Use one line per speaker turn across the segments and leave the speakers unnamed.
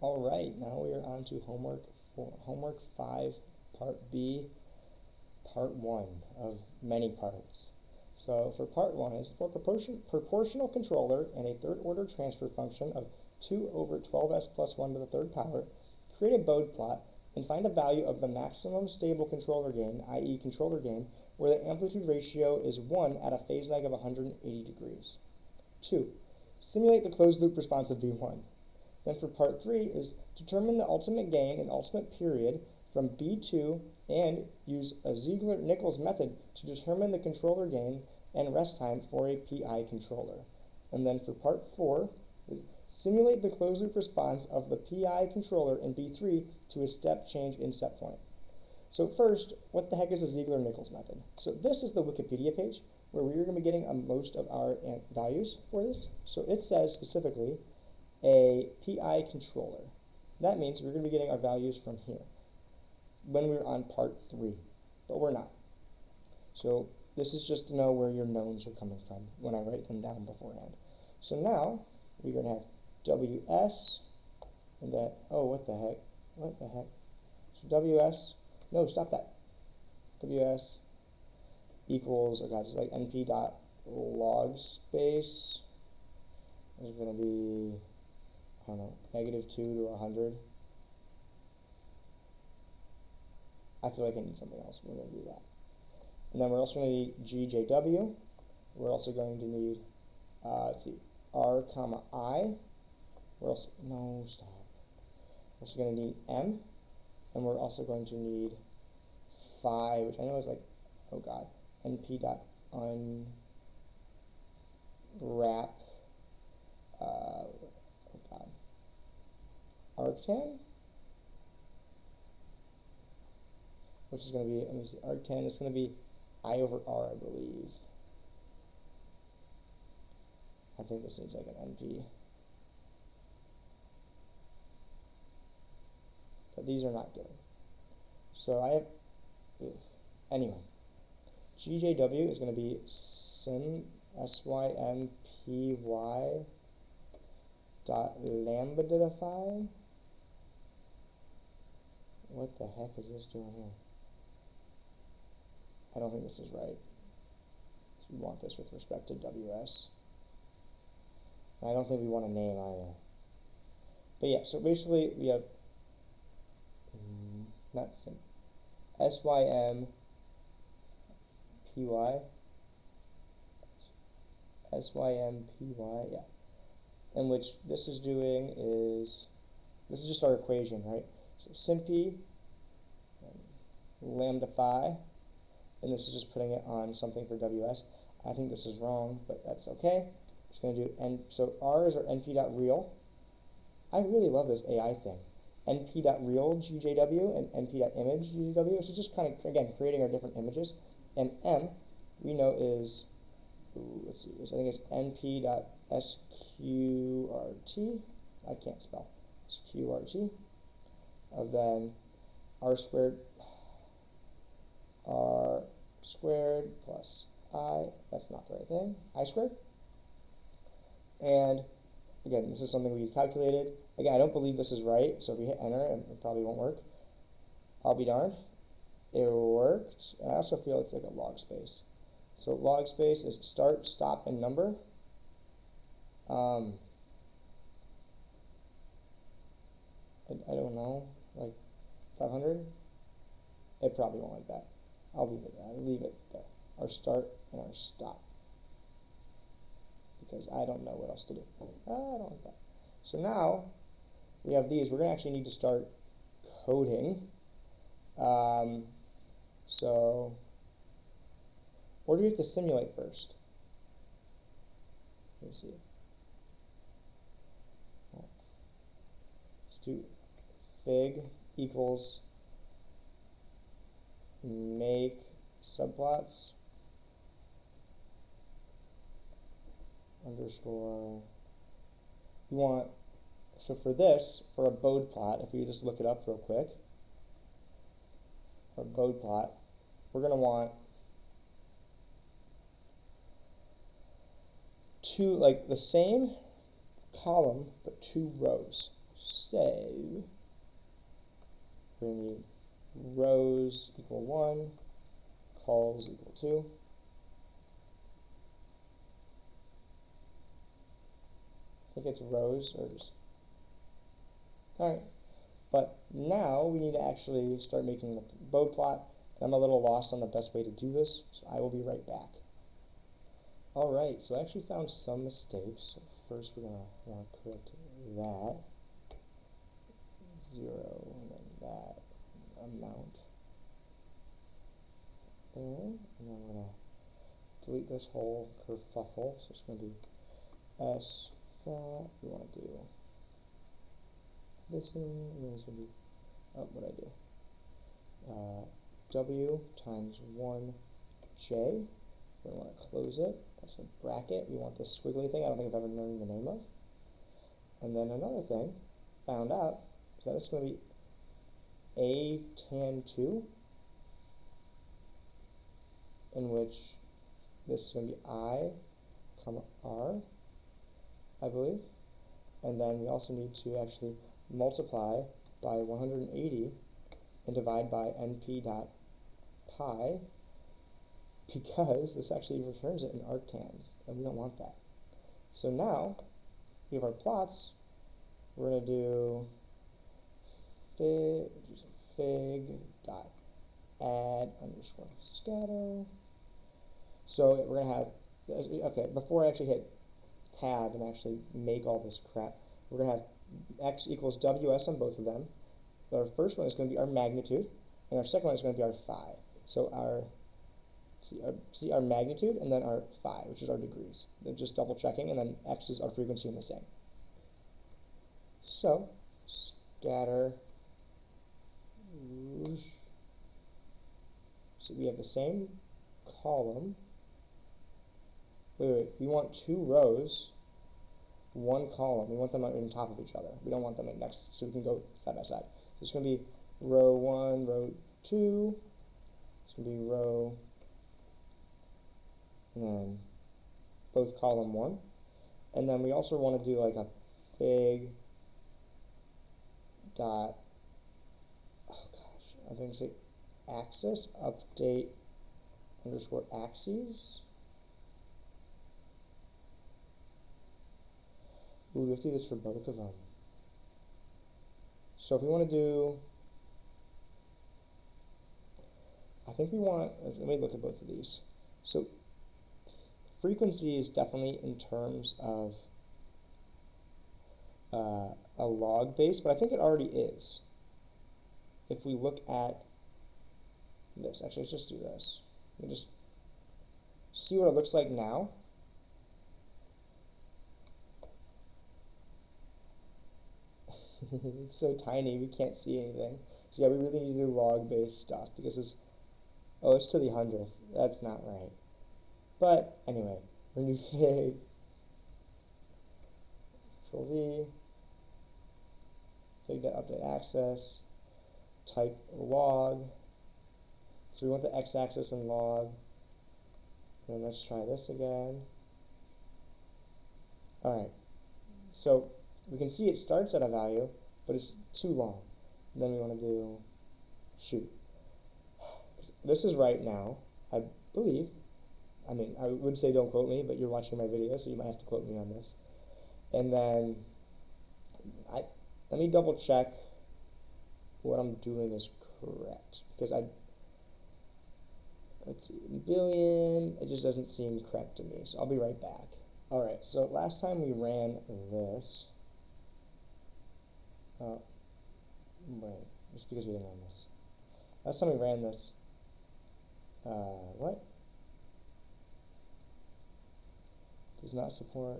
All right, now we are on to homework 5, part B, part 1 of many parts. So for part 1 is for proportional controller and a third order transfer function of 2 over 12s plus 1 to the third power, create a Bode plot and find a value of the maximum stable controller gain, i.e. controller gain, where the amplitude ratio is 1 at a phase lag of 180 degrees. 2. Simulate the closed loop response of B1. Then for part 3 is determine the ultimate gain and ultimate period from B2 and use a Ziegler-Nichols method to determine the controller gain and rest time for a PI controller. And then for part 4 is simulate the closed loop response of the PI controller in B3 to a step change in set point. So first, what the heck is a Ziegler-Nichols method? So this is the Wikipedia page where we're going to be getting most of our values for this. So it says specifically a PI controller. That means we're going to be getting our values from here when we're on part 3, but we're not. So this is just to know where your knowns are coming from when I write them down beforehand. So now we're going to have WS and that, oh, what the heck? So WS, no, stop that. WS equals, oh god, it's like np dot log space is going to be, I don't know, -2 to 100. I feel like I need something else. We're going to do that. And then we're also going to need GJW. We're also going to need, let's see, R comma I. We're also, no, stop. We're also going to need M. And we're also going to need phi, which I know is like, oh god, np dot unwrap, oh god, arctan, which is going to be, let me see, arctan is going to be I over R, I believe. I think this needs like an NP. But these are not good. So I have, anyway, GJW is going to be sympy dot lambdify. What the heck is this doing here? I don't think this is right. So we want this with respect to WS. And I don't think we want a name either. But yeah, so basically we have not sim, SYMPY, SYMPY, yeah. And which this is doing is, this is just our equation, right? So simpy lambda phi, and this is just putting it on something for WS. I think this is wrong, but that's okay. It's going to do n, so R is our np.real. I really love this AI thing. np.real GJW and np.image GJW. So just kind of, again, creating our different images. And M, we know is, let's see, I think it's np.sqrt. I can't spell. sqrt. Of then R squared plus I, that's not the right thing, I squared. And again, this is something we calculated. Again, I don't believe this is right, so if we hit enter, it probably won't work. I'll be darned. It worked. And I also feel it's like a log space. So log space is start, stop, and number. I don't know, like 500? It probably won't like that. I'll leave it there. Our start and our stop. Because I don't know what else to do. I don't like that. So now we have these. We're going to actually need to start coding. So, or do we have to simulate first? Let me see. Let's do fig equals make subplots underscore. You want, so for this, for a Bode plot, if we just look it up real quick, for a Bode plot, we're going to want two, like the same column, but 2 rows. say we're going to need rows equal 1, cols equal 2. I think it's rows or just, alright, but now we need to actually start making the bow plot. I'm a little lost on the best way to do this, so I will be right back. Alright, so I actually found some mistakes. So first we're going to want to correct that. 0, and then that amount there. And then I'm going to delete this whole kerfuffle. So it's going to be S that. We want to do this thing, and then it's going to be, oh, what I do? W times 1J. We want to close it. That's a bracket. We want this squiggly thing. I don't think I've ever learned the name of. And then another thing, found out, is that it's going to be A tan 2, in which this is going to be I, comma R, I believe. And then we also need to actually multiply by 180 and divide by np dot pi, because this actually returns it in arctans, and we don't want that. So now we have our plots. We're going to do fig dot add underscore scatter. So we're going to have, okay, before I actually hit tab and actually make all this crap, we're going to have x equals ws on both of them. Our first one is going to be our magnitude, and our second one is going to be our phi. So our see our magnitude and then our phi, which is our degrees. They're just double checking, and then x is our frequency in the same. So scatter. So we have the same column. Wait, we want 2 rows, 1 column. We want them on top of each other. We don't want them next, so we can go side by side. So it's going to be row 1, row 2. It's going to be row, and then both column 1. And then we also want to do like a fig dot, oh gosh, I think it's like axis, update underscore axes. Ooh, we have to do this for both of them. So if we want to do, I think we want, let me look at both of these. So frequency is definitely in terms of a log base, but I think it already is. If we look at this, actually let's just do this. Let me just see what it looks like now. It's so tiny, we can't see anything. So yeah, we really need to do log-based stuff, because it's, oh, it's to the 100th. That's not right. But anyway, we're going to do fig, Control V, fig dot update access, type log. So we want the x-axis in log. And let's try this again. Alright, so we can see it starts at a value, but it's too long. And then we want to do shoot. This is right now, I believe. I mean, I would say don't quote me, but you're watching my video, so you might have to quote me on this. And then let me double check what I'm doing is correct, because let's see, billion, it just doesn't seem correct to me, so I'll be right back. Alright, so last time we ran this, wait, just because we didn't run this. Last time we ran this, what? Does not support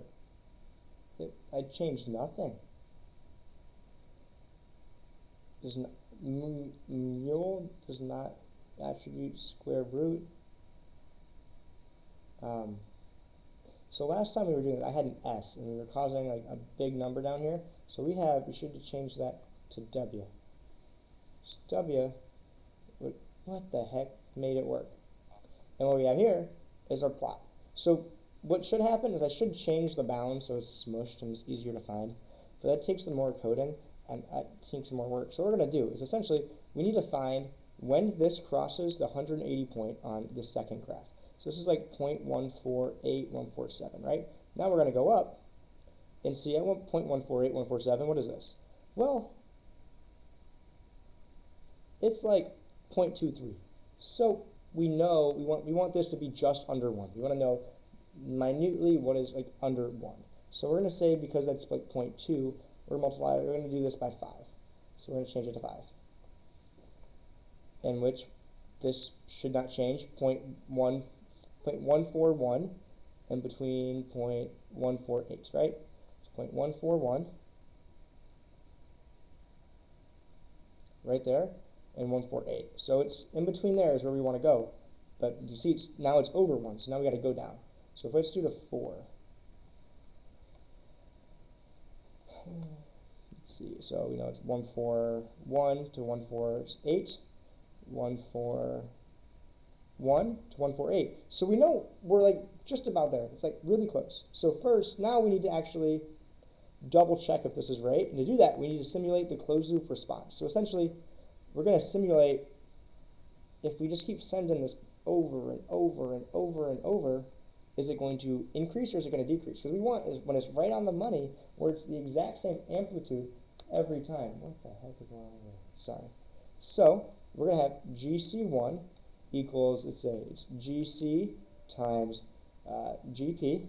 it. I changed nothing. Does not, mule does not attribute square root. So last time we were doing it, I had an S, and we were causing like a big number down here. So we should change that to W. So W, what the heck made it work? And what we have here is our plot. So what should happen is I should change the bound so it's smushed and it's easier to find. But that takes some more coding. and that seems some more work. So what we're going to do is essentially we need to find when this crosses the 180 point on the second graph. So this is like 0.148147, right? Now we're going to go up and see at 0.148147, what is this? Well, it's like 0.23. So we know we want this to be just under 1. We want to know minutely what is like under 1. So we're going to say, because that's like 0.2, we're going to do this by 5. So we're going to change it to 5. In which this should not change, 0.141 and between 0.148, right? So 0.141 right there and 148. So it's in between there is where we want to go. But you see, now it's over 1, so now we got to go down. So if let's do the 4. Let's see, so we know it's 141 to 148, 141 to 148. So we know we're like just about there. It's like really close. So first, now we need to actually double check if this is right. And to do that, we need to simulate the closed loop response. So essentially, we're going to simulate if we just keep sending this over and over and over and over, is it going to increase or is it going to decrease? Because we want is when it's right on the money, where it's the exact same amplitude every time. What the heck is going on here? Sorry. So we're going to have GC1 equals, let's say it's GC times GP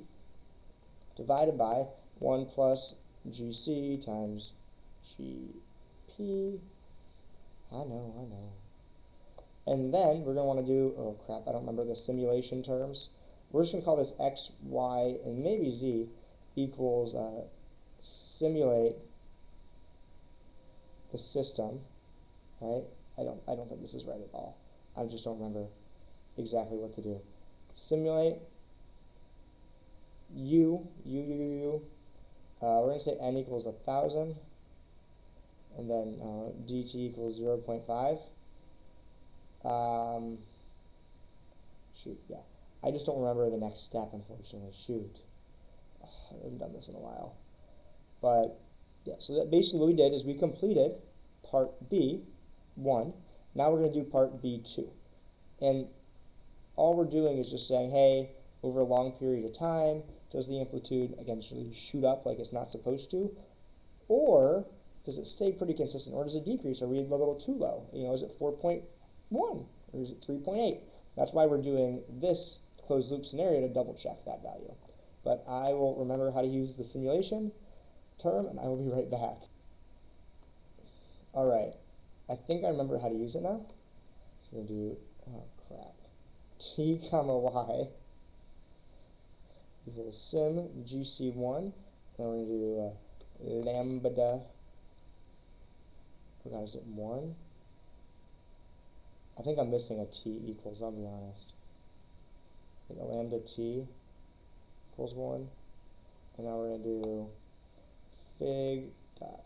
divided by 1 plus GC times GP. I know. And then we're going to want to do, oh crap, I don't remember the simulation terms. We're just going to call this X, Y, and maybe Z equals simulate the system, right? I don't think this is right at all. I just don't remember exactly what to do. Simulate U. We're going to say N equals 1,000, and then DT equals 0.5. Shoot, yeah. I just don't remember the next step, unfortunately. Shoot. Oh, I haven't done this in a while. But, yeah, so that basically what we did is we completed part B1. Now we're going to do part B2. And all we're doing is just saying, hey, over a long period of time, does the amplitude, again, shoot up like it's not supposed to? Or does it stay pretty consistent? Or does it decrease? Are we a little too low? You know, is it 4.1? Or is it 3.8? That's why we're doing this closed loop scenario to double check that value. But I will remember how to use the simulation term, and I will be right back. All right, I think I remember how to use it now. So we're going to do, oh crap, t comma y equals sim gc1. Then we're going to do lambda, oh god, is it 1? I think I'm missing a t equals, I'll be honest. Like a lambda t equals 1. And now we're going to do fig dot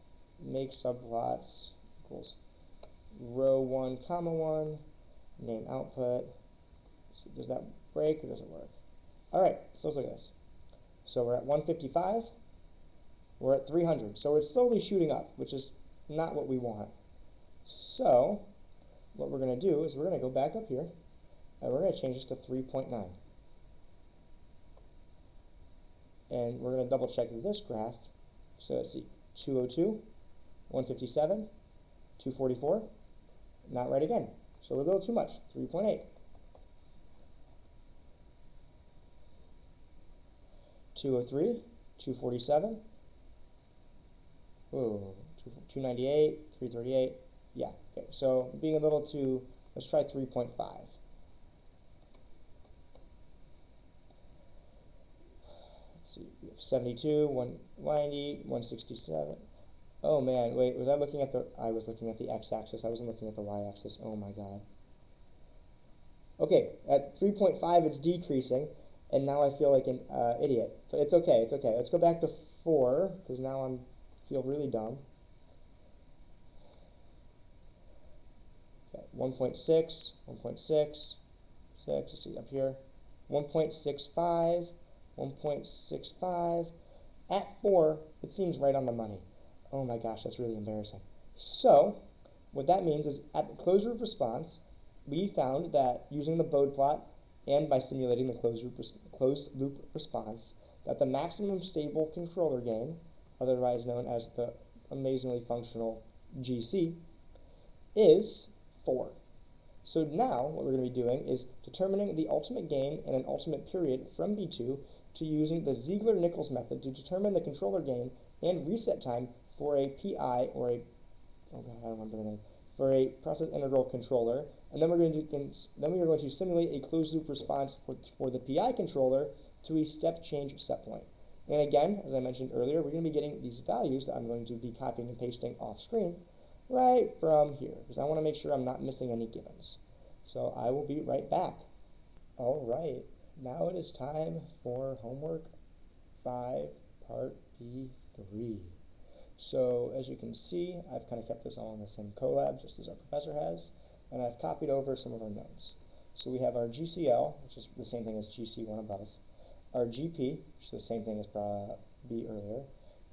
make subplots equals row 1 comma 1 name output. So does that break or does it work? Alright, so let's look at this. So we're at 155, we're at 300. So it's slowly shooting up, which is not what we want. So what we're going to do is we're going to go back up here and we're going to change this to 3.9. And we're going to double check this graph. So let's see, 202, 157, 244, not right again. So we're a little too much, 3.8. 203, 247, whoa, 298, 338, yeah, okay, so being a little too, let's try 3.5. Let's see, we have 72, 190, 167. Oh man, wait, I was looking at the x-axis, I wasn't looking at the y-axis, oh my god. Okay, at 3.5 it's decreasing, and now I feel like an idiot. But it's okay, it's okay. Let's go back to 4, because now I feel really dumb. Okay, 1.6, 1.6, let's see up here. 1.65, 1.65. At 4, it seems right on the money. Oh my gosh, that's really embarrassing. So what that means is at the closed loop response, we found that using the Bode plot and by simulating the closed loop response, that the maximum stable controller gain, otherwise known as the amazingly functional GC, is 4. So now what we're going to be doing is determining the ultimate gain and an ultimate period from B2 to using the Ziegler-Nichols method to determine the controller gain and reset time for a PI or a, oh god, I don't remember the name, for a process integral controller, and then we are going to simulate a closed loop response for the PI controller to a step change set point. And again, as I mentioned earlier, we're going to be getting these values that I'm going to be copying and pasting off screen right from here, because I want to make sure I'm not missing any givens. So I will be right back. All right, now it is time for homework 5, part B3. So as you can see, I've kind of kept this all in the same collab, just as our professor has, and I've copied over some of our notes. So we have our GCL, which is the same thing as GC1 above, our GP, which is the same thing as B earlier,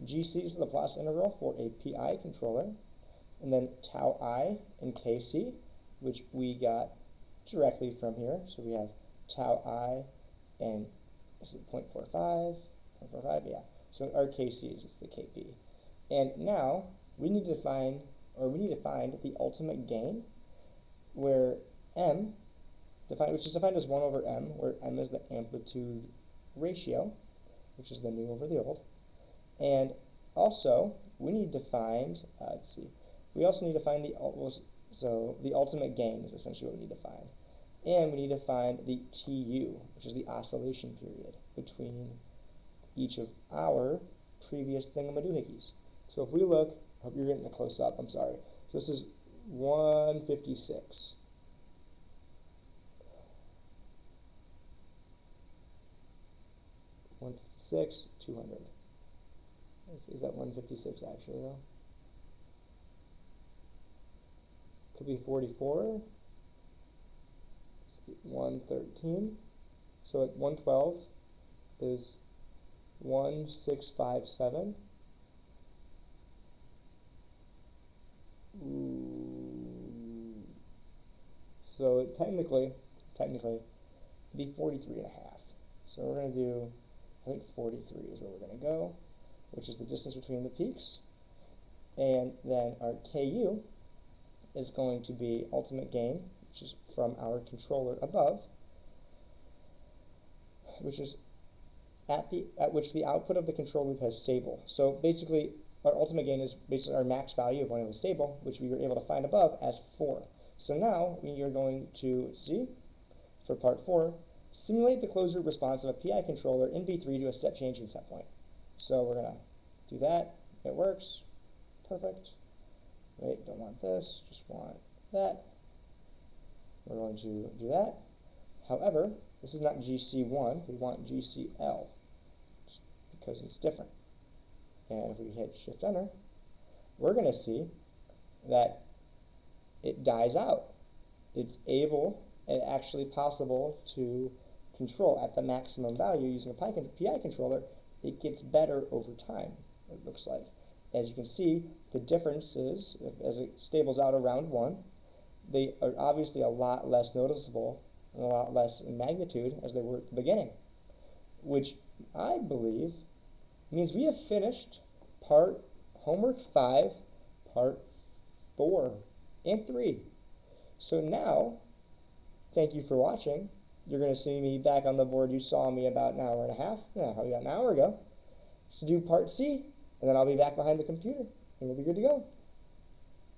GC is the Laplace integral for a PI controller, and then tau I and KC, which we got directly from here. So we have tau I and this is 0.45, yeah. So our KC is the KP. And now we need to find the ultimate gain, where M, which is defined as 1 over M, where M is the amplitude ratio, which is the new over the old. And also we need to find, we also need to find the ultimate gain is essentially what we need to find. And we need to find the TU, which is the oscillation period between each of our previous thingamadoohickeys. So if we look, I hope you're getting a close up, I'm sorry. So this is 156. 156, 200. Is that 156 actually though? Could be 44. 113. So at 112 is 1657. So technically, it'd be 43 and a half. So we're going to do, I think 43 is where we're going to go, which is the distance between the peaks. And then our KU is going to be ultimate gain, which is from our controller above, which is at which the output of the control loop has stable. So basically, our ultimate gain is basically our max value of when it was stable, which we were able to find above as 4. So now we are going to see, for part 4, simulate the closed loop response of a PI controller in B3 to a step change in set point. So we're going to do that. It works. Perfect. Wait, don't want this, just want that. We're going to do that. However, this is not GC1, we want GCL, just because it's different. And if we hit Shift Enter, we're going to see that it dies out. It's actually possible to control at the maximum value using a PI controller. It gets better over time, it looks like. As you can see, the difference is, as it stables out around 1, they are obviously a lot less noticeable and a lot less in magnitude as they were at the beginning, which I believe means we have finished homework 5, part 4 and 3. So now, thank you for watching. You're going to see me back on the board you saw me about an hour and a half, about an hour ago, to do part C, and then I'll be back behind the computer, and we'll be good to go.